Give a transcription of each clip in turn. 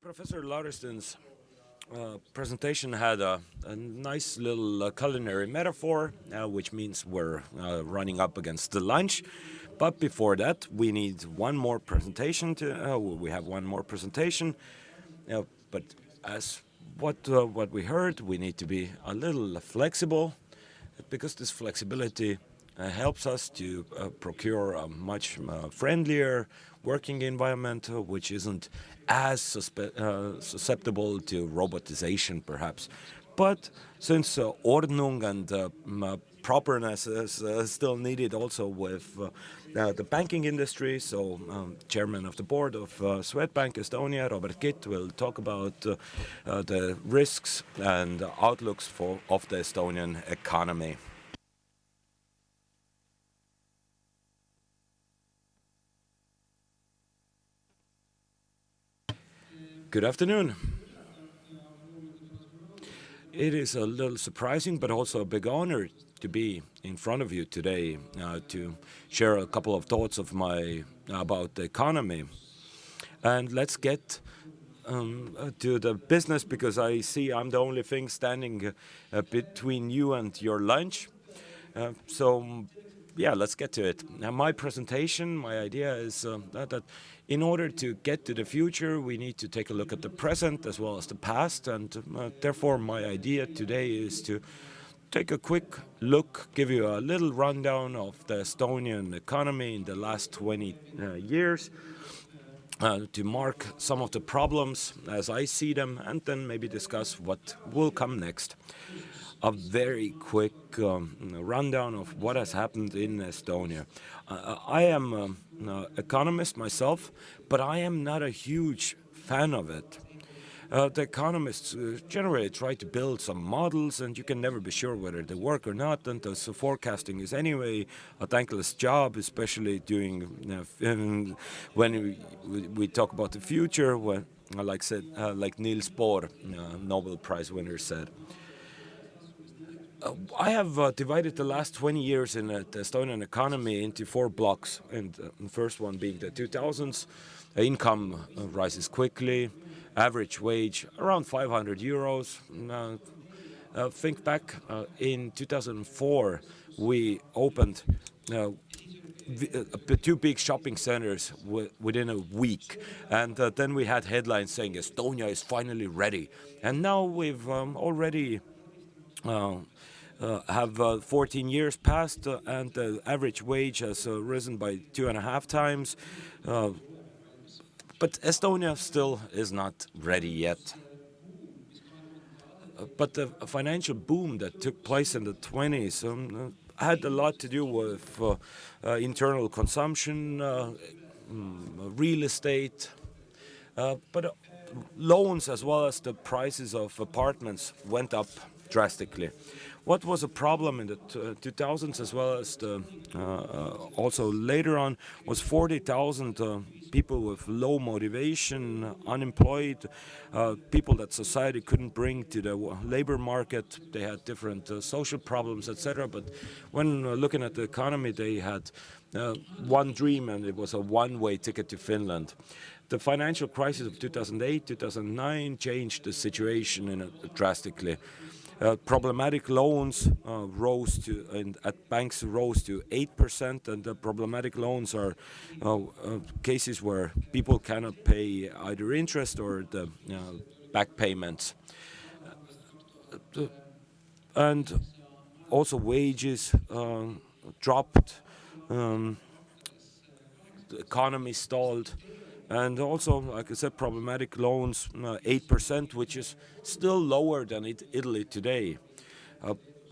Professor Lauriston's presentation had a nice little culinary metaphor, which means we're running up against the lunch. But before that, we need one more presentation. We have one more presentation. But as what we heard, we need to be a little flexible, because this flexibility helps us to procure a much friendlier working environment, which isn't as susceptible to robotization, perhaps. But since Ordnung and properness is still needed also with the banking industry, so chairman of the board of Swedbank Estonia, Robert Kitt, will talk about the risks and outlooks of the Estonian economy. Good afternoon. It is a little surprising, but also a big honor to be in front of you today to share a couple of thoughts of about the economy. And let's get to the business, because I see I'm the only thing standing between you and your lunch. Yeah, let's get to it. Now, my presentation, my idea is that in order to get to the future, we need to take a look at the present as well as the past. And therefore, my idea today is to take a quick look, give you a little rundown of the Estonian economy in the last 20 years, to mark some of the problems as I see them, and then maybe discuss what will come next. A very quick rundown of what has happened in Estonia. I am an economist myself, but I am not a huge fan of it. The economists generally try to build some models, and you can never be sure whether they work or not, and so forecasting is anyway a thankless job, especially during when we talk about the future, when, like Niels Bohr, Nobel Prize winner, said. I have divided the last 20 years in the Estonian economy into 4 blocks, and the first one being the 2000s. Income rises quickly, average wage around 500 euros. Think back, in 2004 we opened 2 big shopping centers within a week, and then we had headlines saying Estonia is finally ready, and now we've already have 14 years passed, and the average wage has risen by 2.5 times. But Estonia still is not ready yet. But the financial boom that took place in the 20s had a lot to do with internal consumption, real estate, but loans as well as the prices of apartments went up drastically. What was a problem in the 2000s as well as also later on was 40,000 people with low motivation, unemployed, people that society couldn't bring to the labor market. They had different social problems, etc. But when looking at the economy, they had one dream, and it was a one-way ticket to Finland. The financial crisis of 2008, 2009 changed the situation drastically. Problematic loans at banks rose to 8%, and the problematic loans are cases where people cannot pay either interest or the back payments. And also wages dropped, the economy stalled. And also, like I said, problematic loans, 8%, which is still lower than Italy today.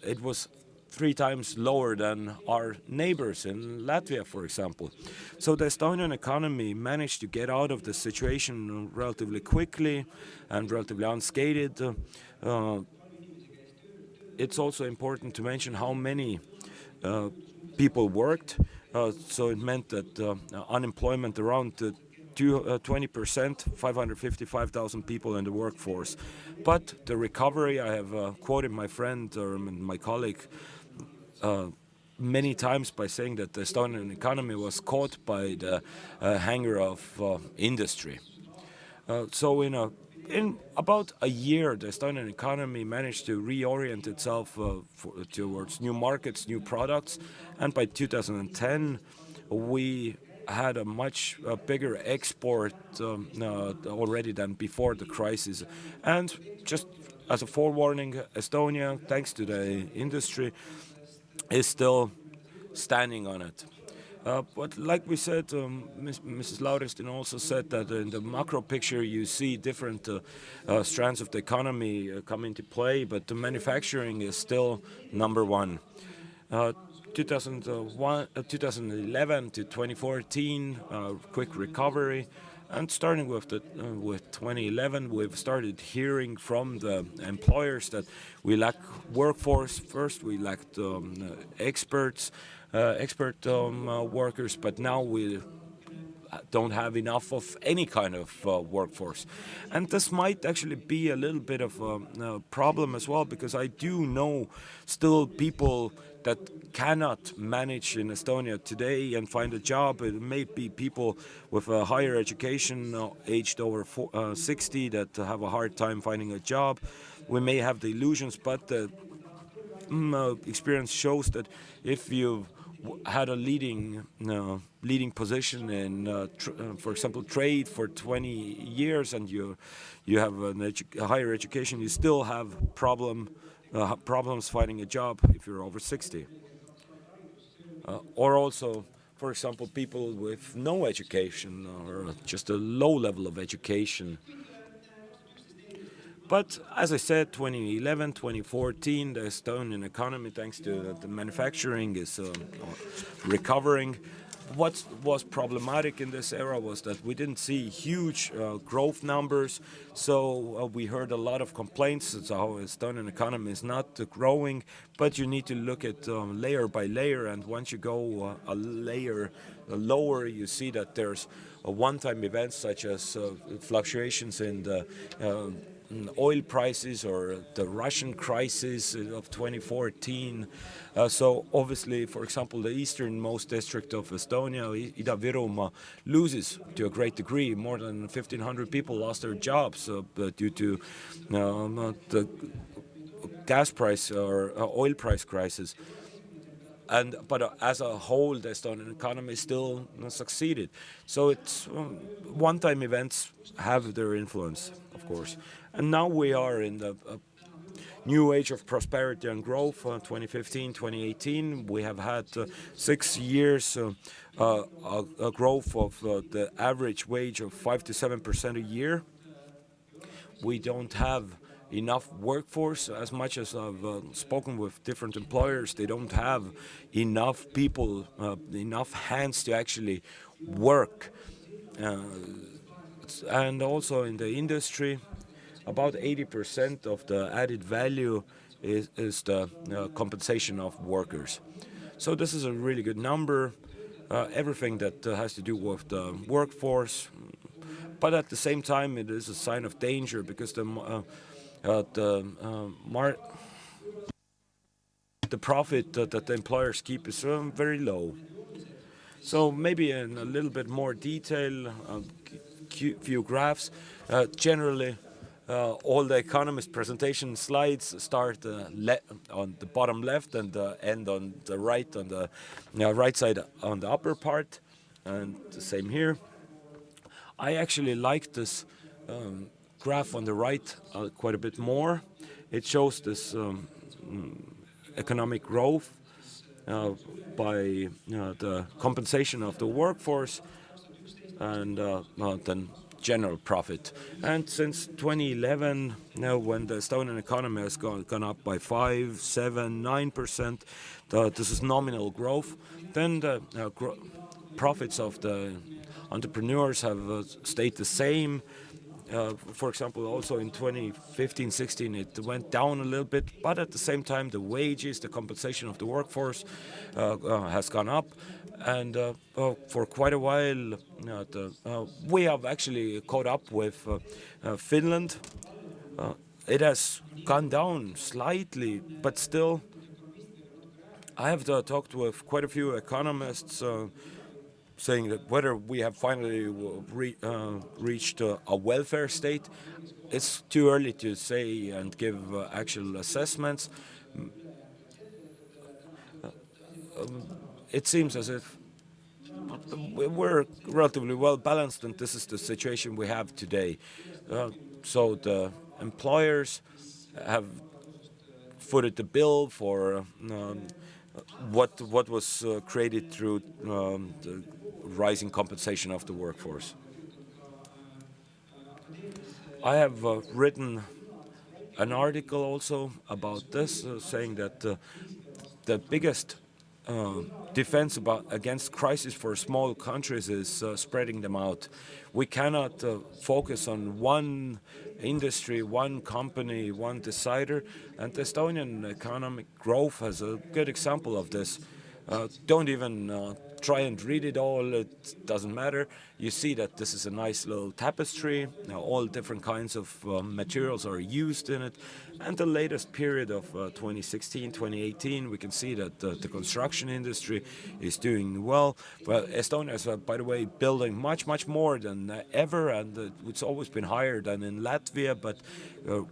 It was 3 times lower than our neighbors in Latvia, for example. So the Estonian economy managed to get out of the situation relatively quickly and relatively unscathed. It's also important to mention how many people worked. So it meant that unemployment around 20%, 555,000 people in the workforce. But the recovery, I have quoted my friend or my colleague many times by saying that the Estonian economy was caught by the hanger of industry. So in about a year, the Estonian economy managed to reorient itself towards new markets, new products, and by 2010, we had a much bigger export already than before the crisis. And just as a forewarning, Estonia, thanks to the industry, is still standing on it. But like we said, Mrs. Lauristin also said that in the macro picture you see different strands of the economy come into play, but the manufacturing is still number one. Uh, 2011 to 2014, quick recovery. And starting with 2011, we've started hearing from the employers that we lack workforce. First, we lacked expert workers, but now we don't have enough of any kind of workforce. And this might actually be a little bit of a problem as well, because I do know still people that cannot manage in Estonia today and find a job. It may be people with a higher education, aged over 60, that have a hard time finding a job. We may have the illusions, but the experience shows that if you've had a leading position in, for example, trade for 20 years, and you have a higher education, you still have problems finding a job if you're over 60. Or also, for example, people with no education or just a low level of education. But as I said, 2011, 2014, the Estonian economy, thanks to the manufacturing, is recovering. What was problematic in this era was that we didn't see huge growth numbers, so we heard a lot of complaints that how Estonian economy is not growing, but you need to look at layer by layer, and once you go a layer lower, you see that there's one-time events such as fluctuations in the oil prices or the Russian crisis of 2014. So obviously, for example, the easternmost district of Estonia, Ida-Virumaa, loses to a great degree. More than 1,500 people lost their jobs due to the gas price or oil price crisis. But as a whole, the Estonian economy still succeeded. So it's one-time events have their influence, of course. And now we are in the new age of prosperity and growth. 2015, 2018, we have had 6 years a growth of the average wage of 5 to 7% a year. We don't have enough workforce. As much as I've spoken with different employers, they don't have enough people, enough hands to actually work. And also in the industry, about 80% of the added value is the compensation of workers. So this is a really good number. Everything that has to do with the workforce, but at the same time, it is a sign of danger because the profit that the employers keep is very low. So maybe in a little bit more detail, few graphs. Generally, all the economist presentation slides start on the bottom left and end on the right, on the right side on the upper part, and the same here. I actually like this graph on the right quite a bit more. It shows this economic growth by the compensation of the workforce and then general profit. And since 2011, now when the Estonian economy has gone up by 5, 7, 9%, this is nominal growth, then the profits of the entrepreneurs have stayed the same. For example, also in 2015-16, it went down a little bit, but at the same time, the wages, the compensation of the workforce has gone up. And for quite a while, we have actually caught up with Finland. It has gone down slightly, but still, I have talked with quite a few economists saying that whether we have finally reached a welfare state, it's too early to say and give actual assessments. It seems as if we're relatively well balanced, and this is the situation we have today. So the employers have footed the bill for what was created through the rising compensation of the workforce. I have written an article also about this, saying that the biggest defense against crisis for small countries is spreading them out. We cannot focus on one industry, one company, one decider, and the Estonian economic growth has a good example of this. Don't even try and read it all, it doesn't matter. You see that this is a nice little tapestry. Now, all different kinds of materials are used in it. And the latest period of 2016, 2018, we can see that the construction industry is doing well. Well, Estonia is, by the way, building much, much more than ever, and it's always been higher than in Latvia, but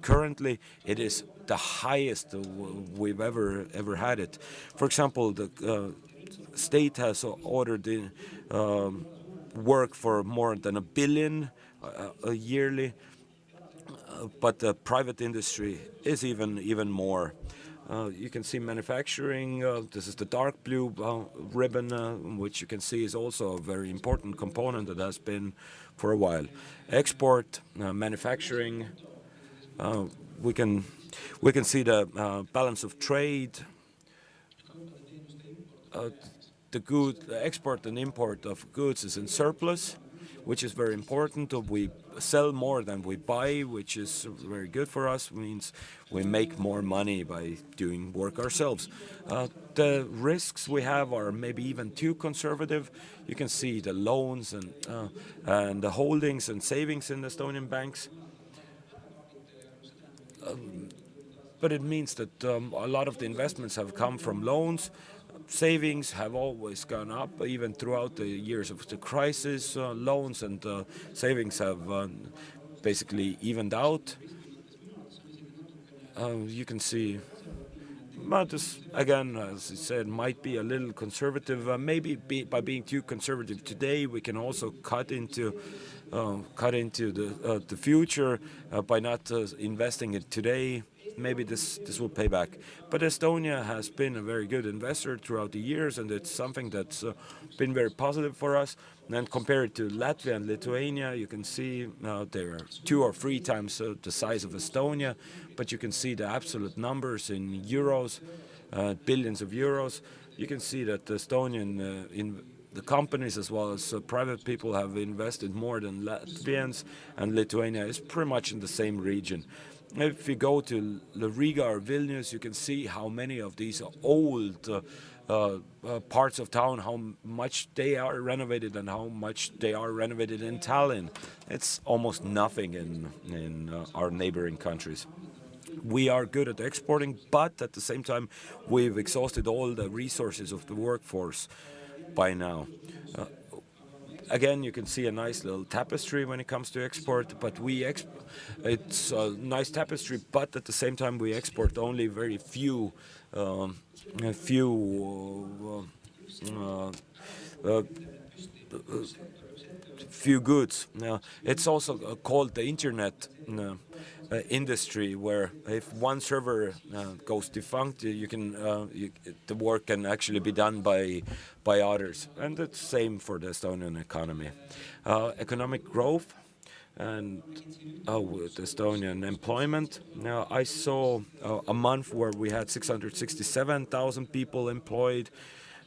currently it is the highest we've ever had it. For example, the state has ordered work for more than 1 billion yearly, but the private industry is even more. You can see manufacturing. This is the dark blue ribbon, which you can see is also a very important component that has been for a while. Export, manufacturing. We can see the balance of trade. The export and import of goods is in surplus, which is very important. We sell more than we buy, which is very good for us. Means we make more money by doing work ourselves. The risks we have are maybe even too conservative. You can see the loans and the holdings and savings in Estonian banks. But it means that a lot of the investments have come from loans. Savings have always gone up, even throughout the years of the crisis. Loans and savings have basically evened out. You can see, but this, again, as I said, might be a little conservative. By being too conservative today, we can also cut into the future by not investing it today. Maybe this will pay back. But Estonia has been a very good investor throughout the years, and it's something that's been very positive for us. And compared to Latvia and Lithuania, you can see they are 2 or 3 times the size of Estonia, but you can see the absolute numbers in euros, billions of euros. You can see that the Estonian the companies as well as private people have invested more than Latvians, and Lithuania is pretty much in the same region. If you go to Riga or Vilnius, you can see how many of these old parts of town, how much they are renovated and how much they are renovated in Tallinn. It's almost nothing in our neighboring countries. We are good at exporting, but at the same time, we've exhausted all the resources of the workforce by now. Again, you can see a nice little tapestry when it comes to export, but it's a nice tapestry, but at the same time we export only very few goods. Now, it's also called the internet industry, where if one server goes defunct, the work can actually be done by others, and it's the same for the Estonian economy. Economic growth and with Estonian employment. Now, I saw a month where we had 667,000 people employed.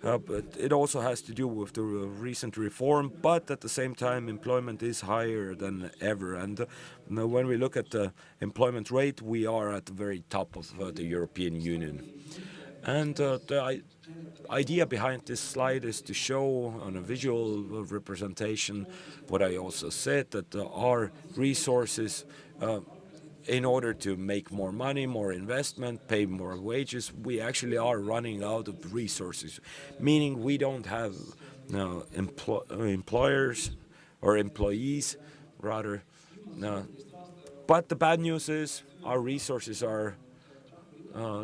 But it also has to do with the recent reform, but at the same time employment is higher than ever, and when we look at the employment rate, we are at the very top of the European Union. And the idea behind this slide is to show on a visual representation what I also said, that our resources, in order to make more money, more investment, pay more wages, we actually are running out of resources, meaning we don't have employers or employees rather. Uh, but the bad news is our resources are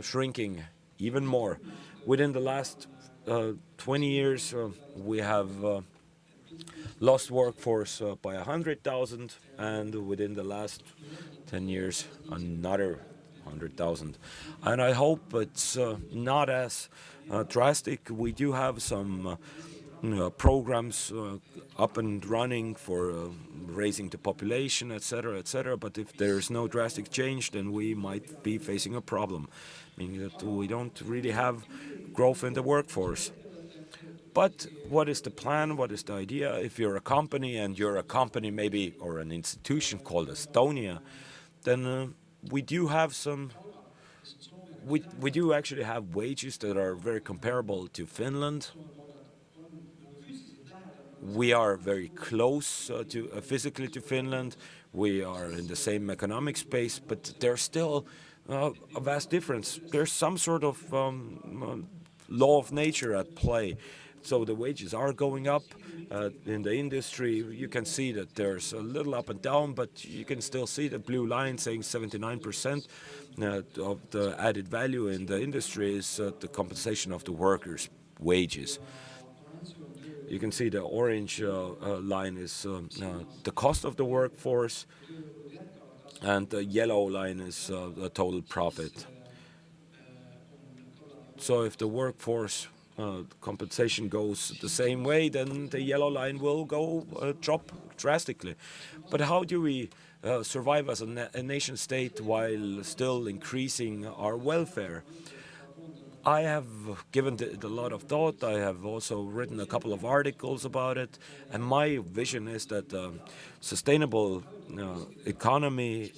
shrinking even more. Within the last 20 years, we have lost workforce by 100,000, and within the last 10 years, another 100,000. And I hope it's not as drastic. We do have some programs up and running for raising the population, etc., etc. But if there's no drastic change, then we might be facing a problem, meaning that we don't really have growth in the workforce. But what is the plan? What is the idea? If you're a company and you're a company maybe or an institution called Estonia, then we do have some. We do actually have wages that are very comparable to Finland. We are very close to physically to Finland. We are in the same economic space, but there's still a vast difference. There's some sort of law of nature at play. So the wages are going up in the industry. You can see that there's a little up and down, but you can still see the blue line saying 79% of the added value in the industry is the compensation of the workers' wages. You can see the orange line is the cost of the workforce, and the yellow line is the total profit. So if the workforce compensation goes the same way, then the yellow line will go drop drastically. But how do we survive as a nation state while still increasing our welfare? I have given it a lot of thought. I have also written a couple of articles about it, and my vision is that sustainable economy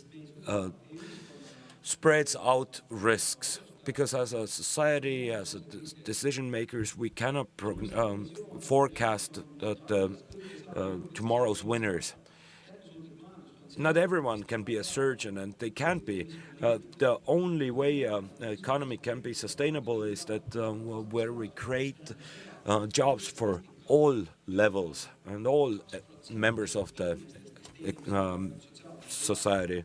spreads out risks, because as a society, as a decision makers, we cannot forecast tomorrow's winners. Not everyone can be a surgeon, and they can't be. The only way an economy can be sustainable is that where we create jobs for all levels and all members of the society.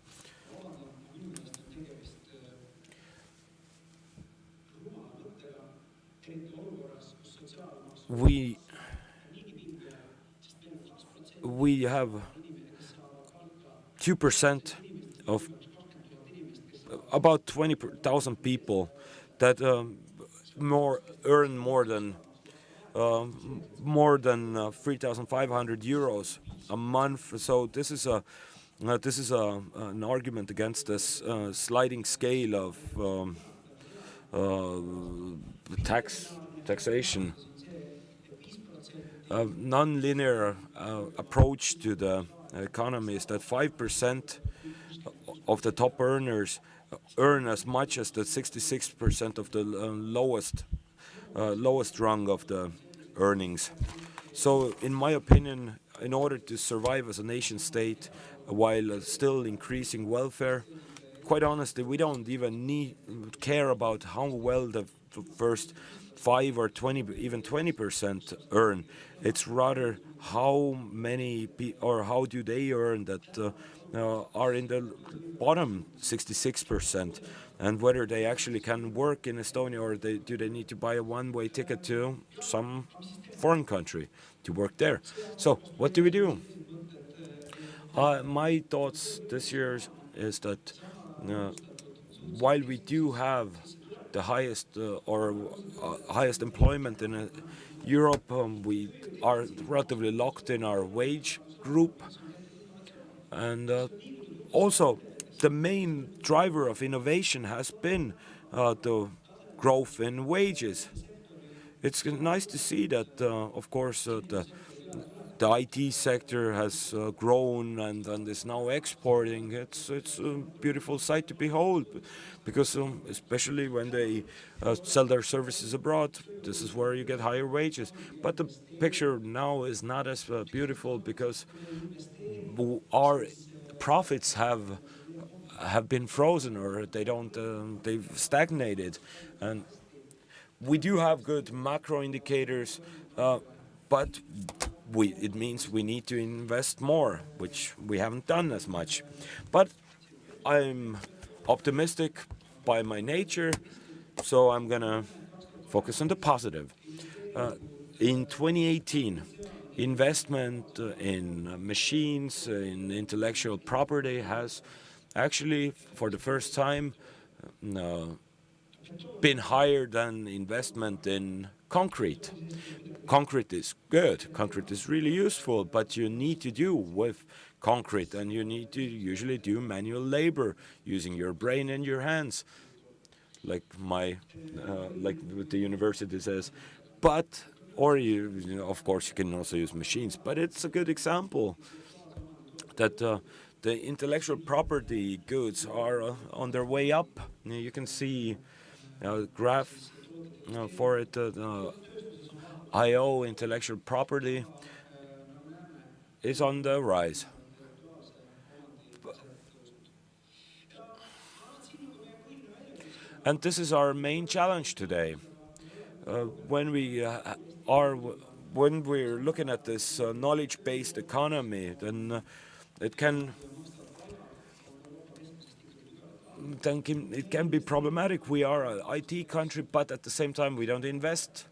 We have 2% of about 20,000 people that earn more than 3,500 euros a month. So this is an argument against this sliding scale of taxation. Non-linear approach to the economy is that 5% of the top earners earn as much as the 66% of the lowest rung of the earnings. So in my opinion, in order to survive as a nation state while still increasing welfare, quite honestly, we don't even care about how well the first 5 or 20, even 20% earn. It's rather how many or how do they earn that are in the bottom 66%, and whether they actually can work in Estonia, or do they need to buy a one-way ticket to some foreign country to work there. So what do we do? My thoughts this year is that while we do have the highest highest employment in Europe, we are relatively locked in our wage group, and also the main driver of innovation has been the growth in wages. It's nice to see that, of course, the IT sector has grown and is now exporting. It's a beautiful sight to behold, because especially when they sell their services abroad, this is where you get higher wages. But the picture now is not as beautiful, because our profits have been frozen, or they've stagnated, and we do have good macro indicators. but it means we need to invest more, which we haven't done as much. But I'm optimistic by my nature, so I'm gonna focus on the positive. In 2018, investment in machines, in intellectual property has actually, for the first time, uh, been higher than investment in concrete. Concrete is good, concrete is really useful, but you need to do with concrete, and you need to usually do manual labor using your brain and your hands, like like the university says. But or of course you can also use machines, but it's a good example that the intellectual property goods are on their way up. You can see a graph for it. IO, intellectual property, is on the rise. And this is our main challenge today. When we are when we're looking at this knowledge-based economy, then it can it can be problematic. We are an IT country, but at the same time we don't invest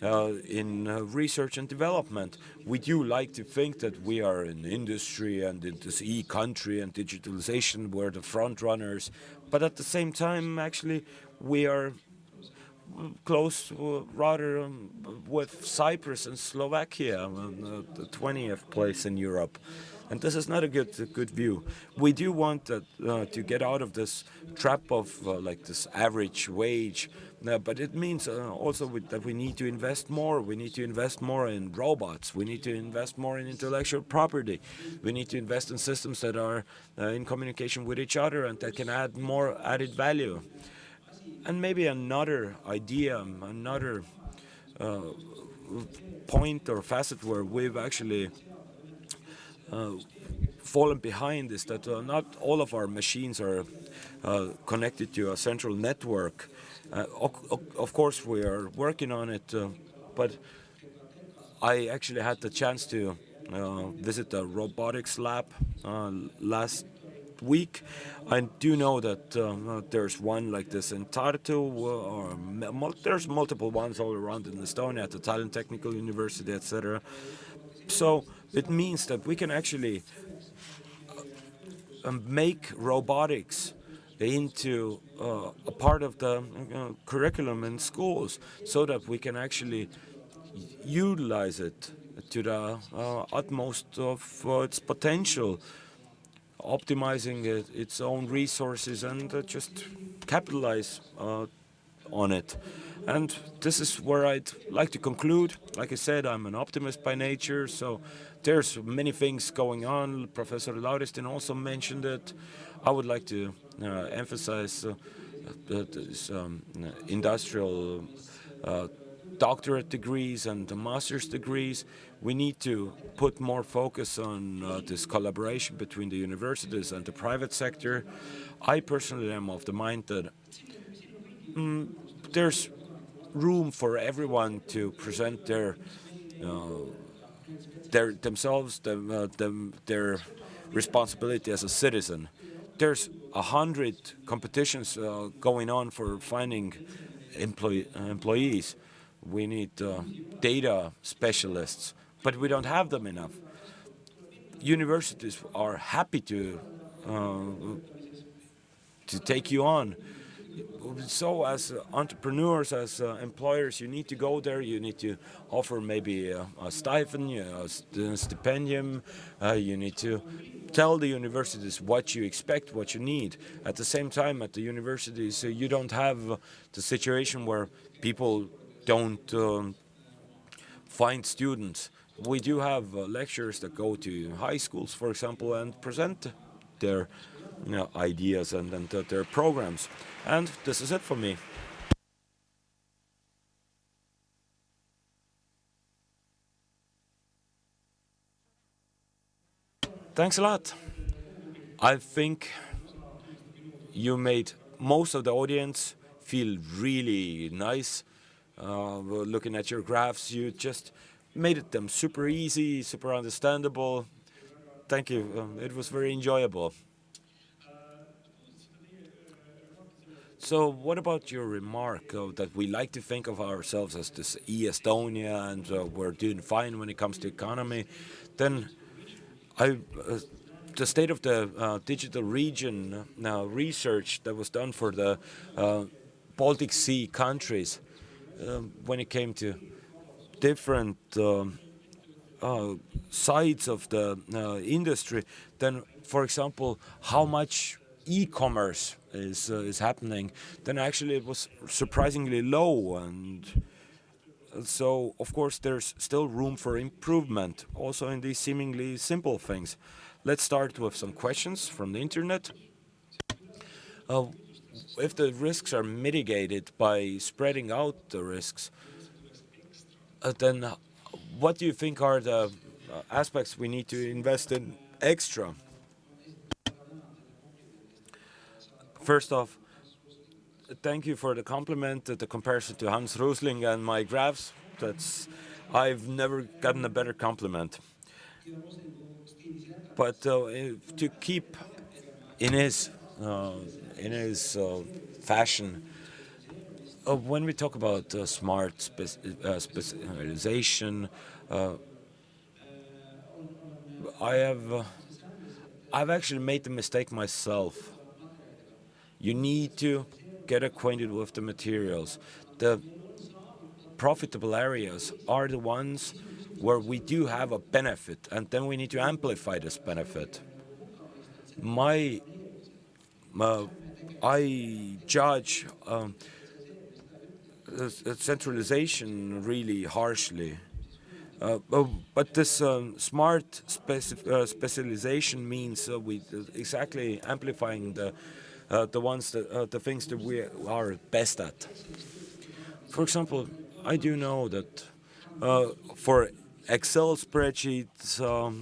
in research and development. We do like to think that we are in industry and in this e-country and digitalization, we're the front runners, but at the same time, actually, we are close, rather, with Cyprus and Slovakia, the 20th place in Europe. And this is not a good view. We do want to get out of this trap of like this average wage, but it means also that we need to invest more. We need to invest more in robots. We need to invest more in intellectual property. We need to invest in systems that are in communication with each other and that can add more added value. And maybe another idea, another point or facet where we've actually fallen behind is that not all of our machines are connected to a central network. Of course, we are working on it, but I actually had the chance to visit the robotics lab last week. I do know that there's one like this in Tartu, or there's multiple ones all around in Estonia, at the Tallinn Technical University, etc. So it means that we can actually make robotics into a part of the curriculum in schools, so that we can actually utilize it to the utmost of its potential, optimizing its own resources and just capitalize on it. And this is where I'd like to conclude. Like I said, I'm an optimist by nature, so there's many things going on. Professor Lauristin also mentioned it. I would like to emphasize this, industrial doctorate degrees and the master's degrees. We need to put more focus on this collaboration between the universities and the private sector. I personally am of the mind that there's room for everyone to present their responsibility as a citizen. There's 100 competitions going on for finding employees. We need data specialists, but we don't have them enough. Universities are happy to take you on. So as entrepreneurs, as employers, you need to go there, you need to offer maybe a stipend, a stipendium, you need to tell the universities what you expect, what you need. At the same time, at the universities, you don't have the situation where people don't find students. We do have lecturers that go to high schools, for example, and present their ideas and their programs. And this is it for me. Thanks a lot. I think you made most of the audience feel really nice looking at your graphs. You just made it them super easy, super understandable. Thank you. It was very enjoyable. So, what about your remark that we like to think of ourselves as this Estonia and we're doing fine when it comes to economy? Then, I, the state of the digital region research that was done for the Baltic Sea countries when it came to different sides of the industry, then, for example, how much e-commerce is happening, then actually it was surprisingly low, and so of course there's still room for improvement, also in these seemingly simple things. Let's start with some questions from the internet. Uh, if the risks are mitigated by spreading out the risks, then what do you think are the aspects we need to invest in extra? First off, thank you for the compliment, the comparison to Hans Rosling and my graphs. I've never gotten a better compliment. But to keep in his fashion, when we talk about smart specialization, I have I've actually made the mistake myself. You need to get acquainted with the materials. The profitable areas are the ones where we do have a benefit, and then we need to amplify this benefit. My, I judge centralization really harshly. But this smart specialization means we exactly amplifying the ones that the things that we are best at. For example, I do know that for Excel spreadsheets,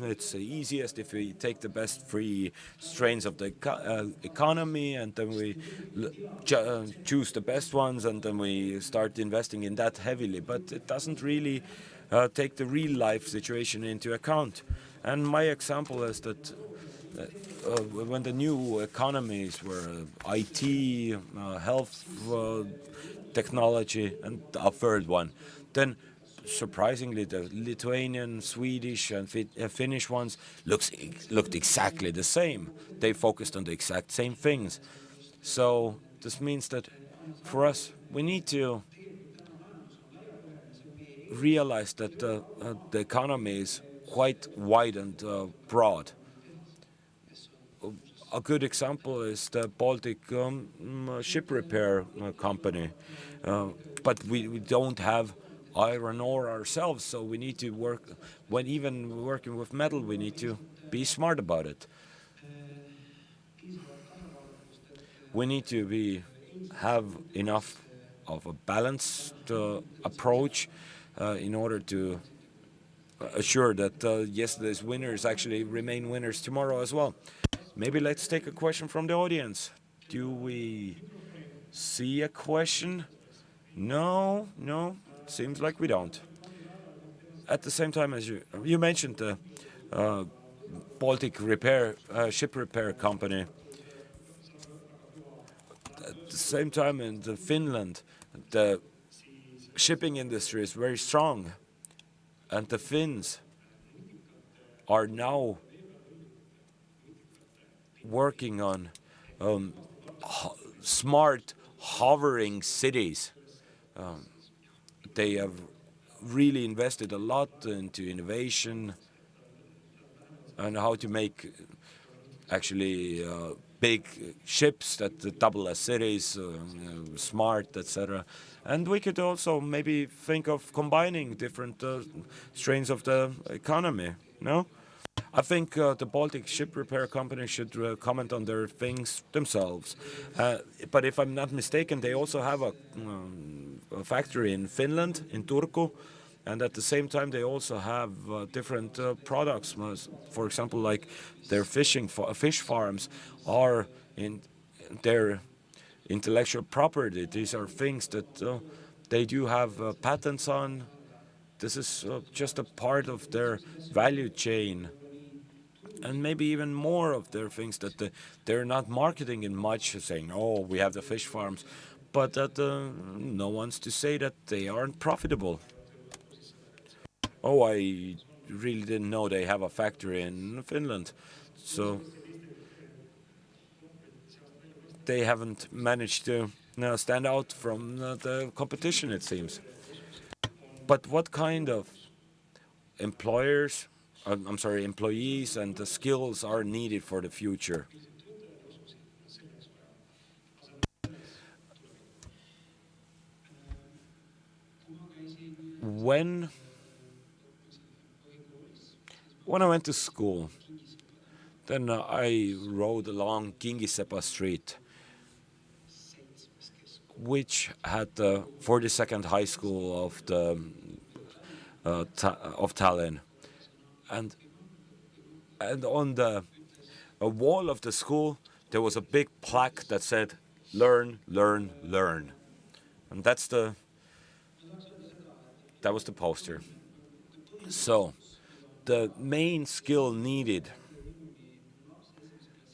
it's the easiest if we take the best three strains of the economy, and then we choose the best ones, and then we start investing in that heavily. But it doesn't really take the real life situation into account. And my example is that when the new economies were IT, health, technology, and a third one, then surprisingly the Lithuanian, Swedish, and Finnish ones looked exactly the same. They focused on the exact same things. So this means that for us, we need to realize that the economy is quite wide and broad. A good example is the Baltic ship repair company, but we don't have iron ore ourselves, so we need to work. When even working with metal, we need to be smart about it. We need to have enough of a balanced approach in order to assure that yesterday's winners actually remain winners tomorrow as well. Maybe let's take a question from the audience. Do we see a question? No, seems like we don't. At the same time as you mentioned the Baltic ship repair company. At the same time in Finland, the shipping industry is very strong, and the Finns are now working on smart hovering cities. They have really invested a lot into innovation and how to make actually big ships that double as cities, smart, etc. And we could also maybe think of combining different strains of the economy, no? I think the Baltic ship repair company should comment on their things themselves. But if I'm not mistaken, they also have a factory in Finland, in Turku, and at the same time they also have different products. For example, like their fish farms are in their intellectual property. These are things that they do have patents on, This is just a part of their value chain, and maybe even more of their things that they're not marketing in much, saying, oh, we have the fish farms, but that no one's to say that they aren't profitable. Oh, I really didn't know they have a factory in Finland. So they haven't managed to stand out from the competition, it seems. But what kind of employers, I'm sorry, employees and the skills are needed for the future? When I went to school, then I rode along Kingisepa Street, which had the 42nd high school of the of Tallinn, and on the wall of the school there was a big plaque that said, "Learn, learn, learn," and that was the poster. So the main skill needed,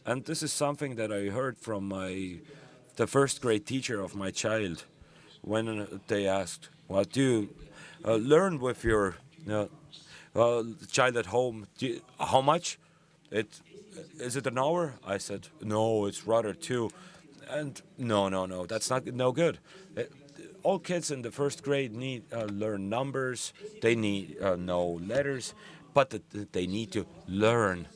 and this is something that I heard from the first grade teacher of my child, when they asked, "What do you learn with your child at home? How much? Is it an hour?" I said, "No, it's rather two." And no, that's not no good. Uh, all kids in the first grade need learn numbers. They need know letters, but they need to learn.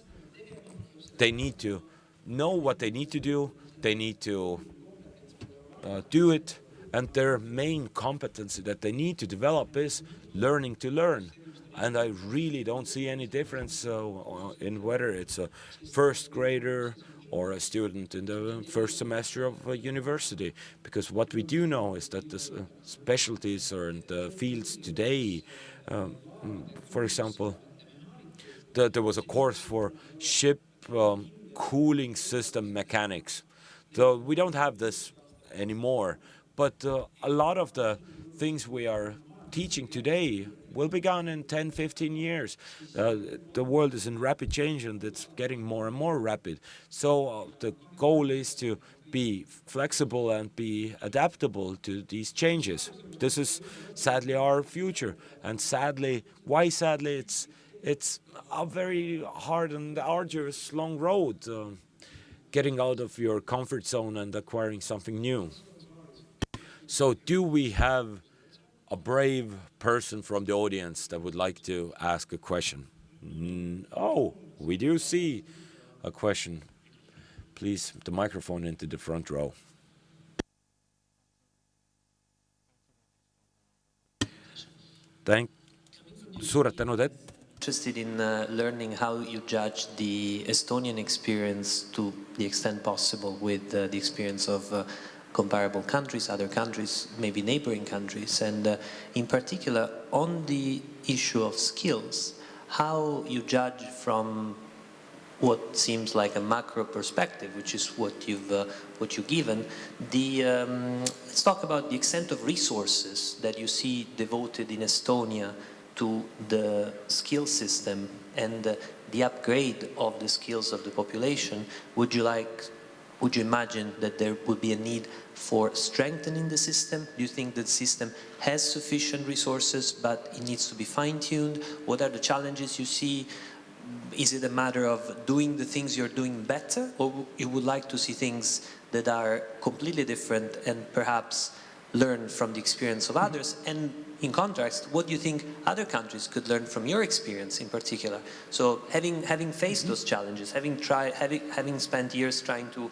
They need to know what they need to do. They need to do it, and their main competency that they need to develop is learning to learn. And I really don't see any difference in whether it's a first grader or a student in the first semester of a university, because what we do know is that the specialties or the fields today, for example, there was a course for ship cooling system mechanics. So we don't have this anymore, but a lot of the things we are teaching today will be gone in 10, 15 years. The world is in rapid change and it's getting more and more rapid. So the goal is to be flexible and be adaptable to these changes. This is sadly our future, and sadly, why sadly? It's a very hard and arduous long road, getting out of your comfort zone and acquiring something new. So do we have a brave person from the audience that would like to ask a question? Oh, we do see a question. Please, the microphone into the front row. Suured tänud Interested in learning how you judge the Estonian experience to the extent possible with the experience of comparable countries, other countries, maybe neighboring countries, and in particular on the issue of skills, how you judge from what seems like a macro perspective, which is what you've given. Let's talk about the extent of resources that you see devoted in Estonia to the skill system and the upgrade of the skills of the population. Would you imagine that there would be a need for strengthening the system? Do you think that the system has sufficient resources, but it needs to be fine-tuned? What are the challenges you see? Is it a matter of doing the things you're doing better, or you would like to see things that are completely different and perhaps learn from the experience of others? And in contrast, what do you think other countries could learn from your experience in particular? So having faced those challenges, having spent years trying to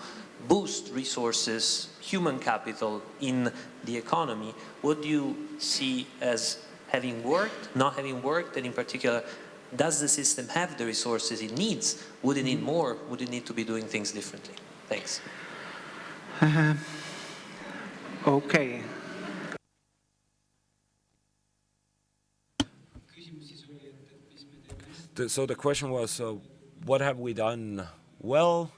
boost resources, human capital in the economy, what do you see as having worked, not having worked, and in particular, does the system have the resources it needs? Would it need more? Would it need to be doing things differently? Thanks. Okay. So the question was, what have we done well,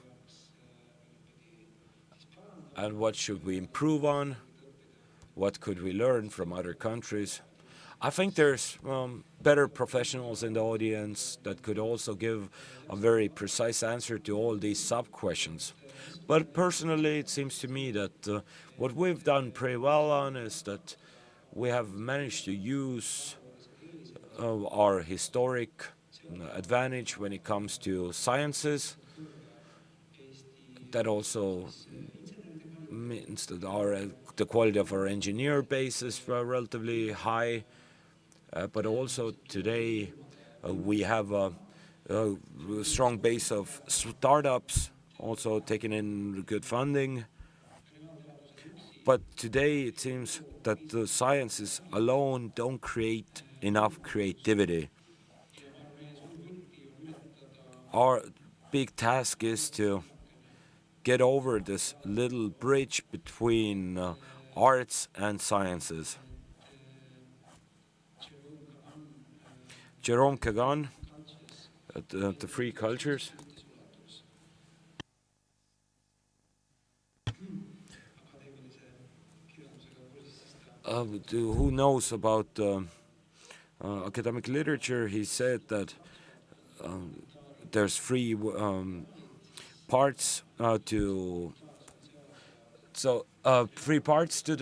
and what should we improve on? What could we learn from other countries? I think there's better professionals in the audience that could also give a very precise answer to all these sub-questions. But personally, it seems to me that what we've done pretty well on is that we have managed to use our historic advantage when it comes to sciences. That also means that the quality of our engineer base is relatively high, but also today we have a strong base of startups also taking in good funding. But today it seems that the sciences alone don't create enough creativity. Our big task is to get over this little bridge between arts and sciences. Jerome Kagan at the Free Cultures. Who knows about academic literature? He said that there's three parts to three parts to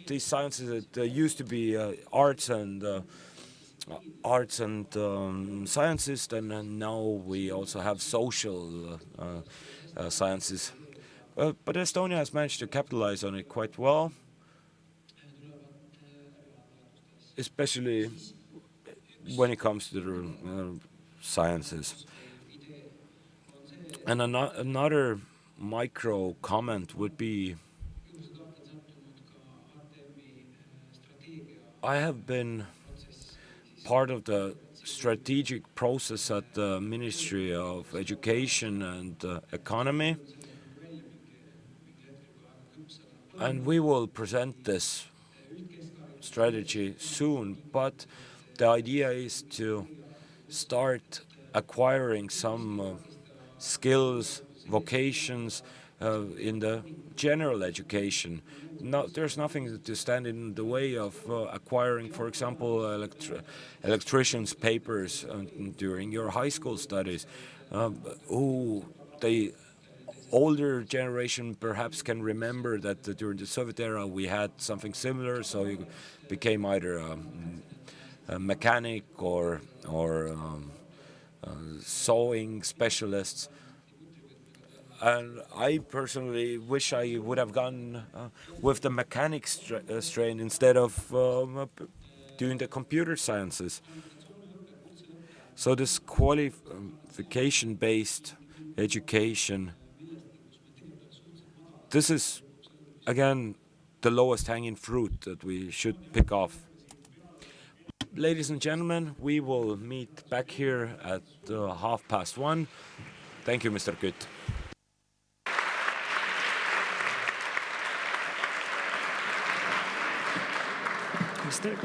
these sciences. It used to be arts and sciences, and now we also have social sciences. But Estonia has managed to capitalize on it quite well, especially when it comes to the sciences. And another micro comment would be, I have been part of the strategic process at the Ministry of Education and Economy, and we will present this strategy soon, but the idea is to start acquiring some skills, vocations in the general education. There's nothing to stand in the way of acquiring, for example, electrician's papers during your high school studies, who the older generation perhaps can remember that during the Soviet era we had something similar, so you became either a mechanic or sewing specialists. And I personally wish I would have gone with the mechanic strain instead of doing the computer sciences. So this qualification-based education, this is, again, the lowest hanging fruit that we should pick off. Ladies and gentlemen, we will meet back here at 1:30. Thank you, Mr. Kitt. Mr.